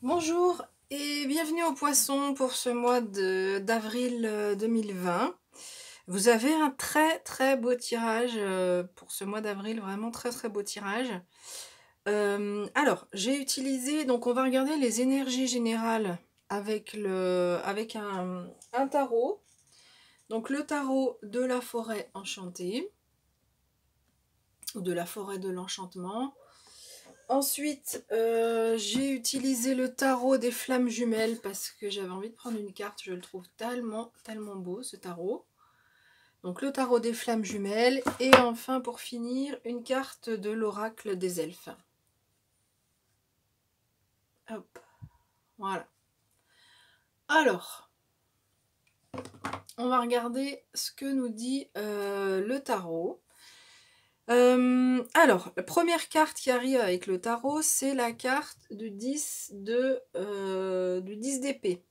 Bonjour et bienvenue au Poisson pour ce mois d'avril 2020. Vous avez un très beau tirage pour ce mois d'avril, vraiment très beau tirage. Alors, j'ai utilisé, donc on va regarder les énergies générales avec un tarot. Donc le tarot de la forêt enchantée, ou de la forêt de l'enchantement. Ensuite, j'ai utilisé le tarot des flammes jumelles parce que j'avais envie de prendre une carte. Je le trouve tellement beau, ce tarot. Donc le tarot des flammes jumelles. Et enfin, pour finir, une carte de l'oracle des elfes. Hop, voilà. Alors, on va regarder ce que nous dit le tarot. Alors, la première carte qui arrive avec le tarot, c'est la carte du 10 d'épée.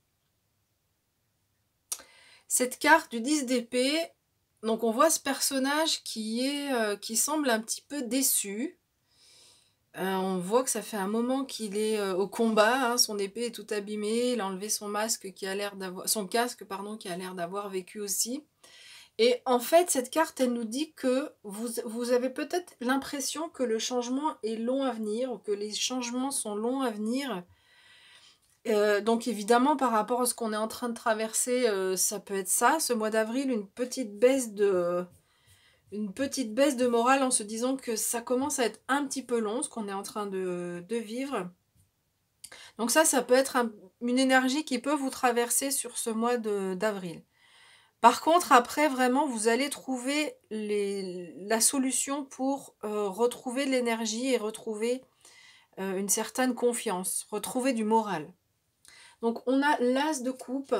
Cette carte du 10 d'épée, donc on voit ce personnage qui semble un petit peu déçu. On voit que ça fait un moment qu'il est au combat, hein, son épée est tout abîmée, il a enlevé son masque qui a l'air d'avoir, son casque pardon, qui a l'air d'avoir vécu aussi. Et en fait, cette carte, elle nous dit que vous avez peut-être l'impression que le changement est long à venir, ou que les changements sont longs à venir. Donc évidemment, par rapport à ce qu'on est en train de traverser, ça peut être ça, ce mois d'avril, une petite baisse de morale en se disant que ça commence à être un petit peu long, ce qu'on est en train de vivre. Donc ça peut être une énergie qui peut vous traverser sur ce mois d'avril. Par contre, après, vraiment, vous allez trouver la solution pour retrouver de l'énergie et retrouver une certaine confiance, retrouver du moral. Donc, on a l'as de coupe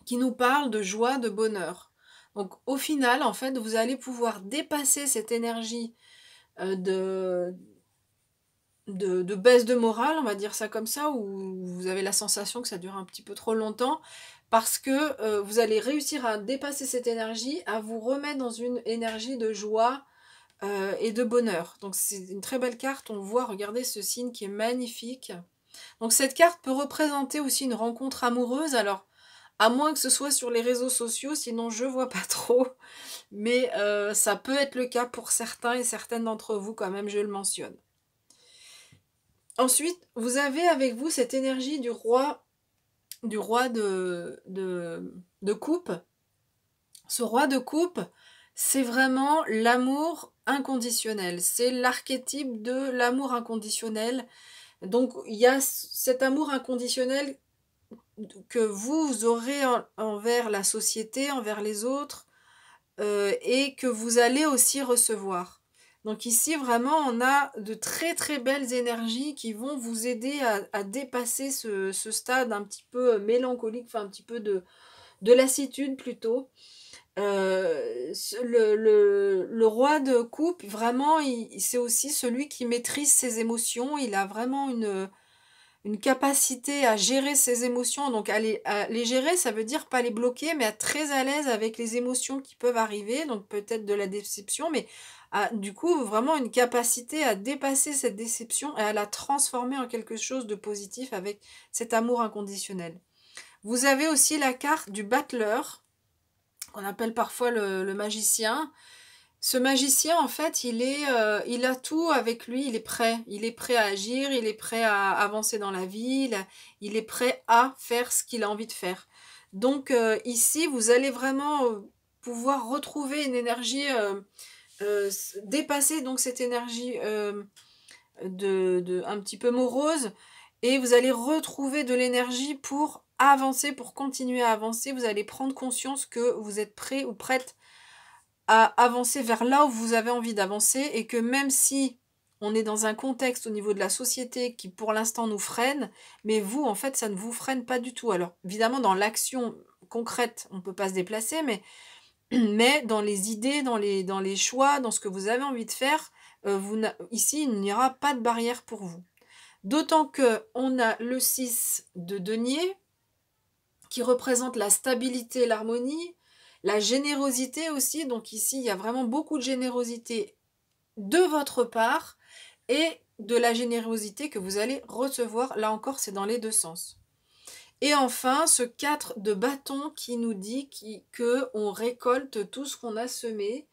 qui nous parle de joie, de bonheur. Donc, au final, en fait, vous allez pouvoir dépasser cette énergie de baisse de morale, on va dire ça comme ça, où vous avez la sensation que ça dure un petit peu trop longtemps, parce que vous allez réussir à dépasser cette énergie, à vous remettre dans une énergie de joie et de bonheur. Donc c'est une très belle carte, on voit, regardez ce signe qui est magnifique. Donc cette carte peut représenter aussi une rencontre amoureuse, alors à moins que ce soit sur les réseaux sociaux, sinon je vois pas trop, mais ça peut être le cas pour certains et certaines d'entre vous quand même, je le mentionne. Ensuite, vous avez avec vous cette énergie du roi de coupe. Ce roi de coupe, c'est vraiment l'amour inconditionnel. C'est l'archétype de l'amour inconditionnel. Donc, il y a cet amour inconditionnel que vous aurez envers la société, envers les autres, et que vous allez aussi recevoir. Donc ici, vraiment, on a de très belles énergies qui vont vous aider à dépasser ce stade un petit peu mélancolique, enfin un petit peu de lassitude plutôt. Le roi de coupe, vraiment, c'est aussi celui qui maîtrise ses émotions. Il a vraiment une capacité à gérer ses émotions. Donc à les gérer, ça veut dire pas les bloquer, mais être très à l'aise avec les émotions qui peuvent arriver. Donc peut-être de la déception, mais du coup vraiment une capacité à dépasser cette déception et à la transformer en quelque chose de positif avec cet amour inconditionnel. Vous avez aussi la carte du battleur, qu'on appelle parfois le magicien. Ce magicien, en fait, il a tout avec lui, il est prêt. Il est prêt à agir, il est prêt à avancer dans la vie, il est prêt à faire ce qu'il a envie de faire. Donc ici, vous allez vraiment pouvoir retrouver une énergie, dépasser donc cette énergie un petit peu morose, et vous allez retrouver de l'énergie pour avancer, pour continuer à avancer. Vous allez prendre conscience que vous êtes prêt ou prête à avancer vers là où vous avez envie d'avancer, et que même si on est dans un contexte au niveau de la société qui pour l'instant nous freine, mais vous en fait ça ne vous freine pas du tout. Alors évidemment dans l'action concrète on ne peut pas se déplacer, mais dans les idées, dans les choix, dans ce que vous avez envie de faire, ici il n'y aura pas de barrière pour vous. D'autant que on a le 6 de denier qui représente la stabilité, l'harmonie, la générosité aussi. Donc ici, il y a vraiment beaucoup de générosité de votre part, et de la générosité que vous allez recevoir. Là encore, c'est dans les deux sens. Et enfin, ce 4 de bâton qui nous dit qu'on récolte tout ce qu'on a semé.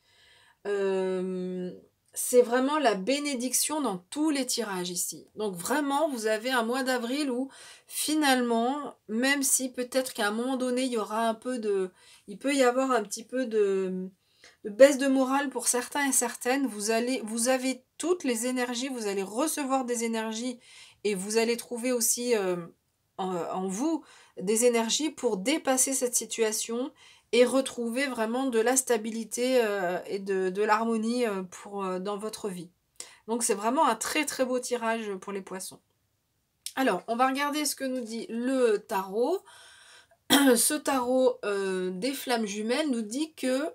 C'est vraiment la bénédiction dans tous les tirages ici. Donc vraiment, vous avez un mois d'avril où finalement, même si peut-être qu'à un moment donné, il y aura un peu de... Il peut y avoir un petit peu de baisse de morale pour certains et certaines, vous avez toutes les énergies, vous allez recevoir des énergies et vous allez trouver aussi en vous des énergies pour dépasser cette situation et retrouver vraiment de la stabilité et de l'harmonie dans votre vie. Donc c'est vraiment un très très beau tirage pour les poissons. Alors, on va regarder ce que nous dit le tarot. Ce tarot des flammes jumelles nous dit que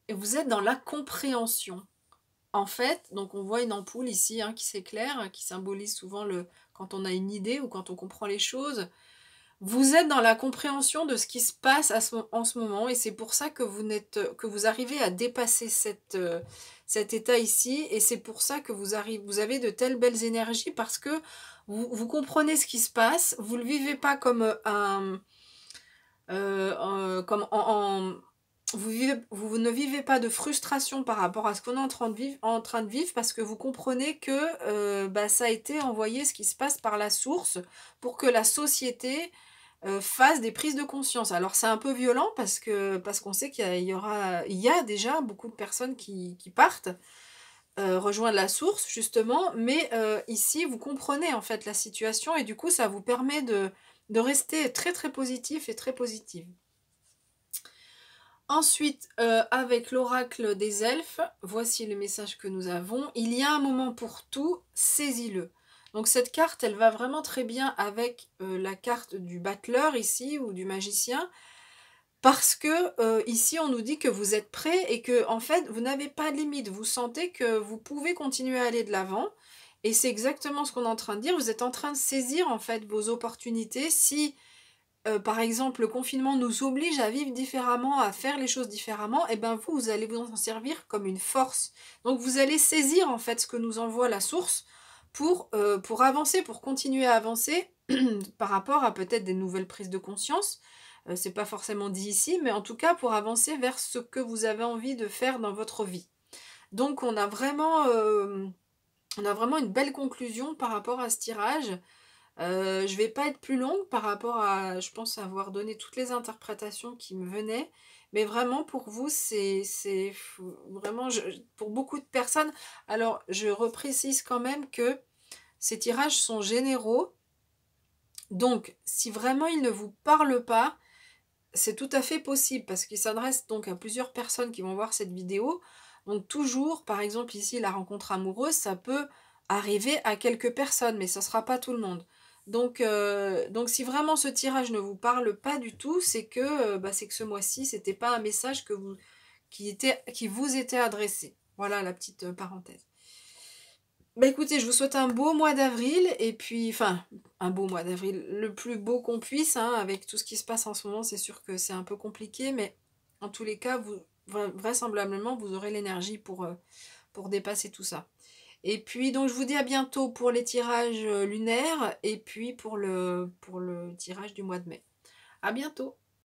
vous êtes dans la compréhension. En fait, donc on voit une ampoule ici qui s'éclaire, qui symbolise souvent quand on a une idée ou quand on comprend les choses. Vous êtes dans la compréhension de ce qui se passe en ce moment et c'est pour ça que vous arrivez à dépasser cet état ici et c'est pour ça que vous avez de telles belles énergies parce que vous comprenez ce qui se passe, vous ne le vivez pas comme vous ne vivez pas de frustration par rapport à ce qu'on est en train de vivre parce que vous comprenez que ça a été envoyé ce qui se passe par la source pour que la société fasse des prises de conscience. Alors c'est un peu violent parce qu'on sait qu'il y a déjà beaucoup de personnes qui partent rejoindre la source justement, mais ici vous comprenez en fait la situation et du coup ça vous permet de rester très très positif et très positive. Ensuite, avec l'oracle des elfes, voici le message que nous avons. Il y a un moment pour tout, saisis-le. Donc cette carte, elle va vraiment très bien avec la carte du battleur ici, ou du magicien, parce que ici, on nous dit que vous êtes prêt et que en fait, vous n'avez pas de limite. Vous sentez que vous pouvez continuer à aller de l'avant. Et c'est exactement ce qu'on est en train de dire. Vous êtes en train de saisir en fait vos opportunités. Si par exemple, le confinement nous oblige à vivre différemment, à faire les choses différemment, et bien vous allez vous en servir comme une force. Donc vous allez saisir en fait ce que nous envoie la source pour avancer, pour continuer à avancer par rapport à peut-être des nouvelles prises de conscience. C'est pas forcément dit ici, mais en tout cas pour avancer vers ce que vous avez envie de faire dans votre vie. Donc on a vraiment une belle conclusion par rapport à ce tirage. Je vais pas être plus longue par rapport à, je pense, avoir donné toutes les interprétations qui me venaient, mais vraiment pour vous, c'est vraiment, pour beaucoup de personnes, alors je reprécise quand même que ces tirages sont généraux, donc si vraiment ils ne vous parlent pas, c'est tout à fait possible, parce qu'ils s'adressent donc à plusieurs personnes qui vont voir cette vidéo, donc toujours, par exemple ici, la rencontre amoureuse, ça peut arriver à quelques personnes, mais ça ne sera pas tout le monde. Donc si vraiment ce tirage ne vous parle pas du tout, c'est que ce mois-ci, c'était pas un message qui vous était adressé. Voilà la petite parenthèse. Bah écoutez, je vous souhaite un beau mois d'avril, et puis, enfin, un beau mois d'avril, le plus beau qu'on puisse, avec tout ce qui se passe en ce moment, c'est sûr que c'est un peu compliqué, mais en tous les cas, vraisemblablement, vous aurez l'énergie pour dépasser tout ça. Et puis, donc, je vous dis à bientôt pour les tirages lunaires et puis pour le tirage du mois de mai. À bientôt!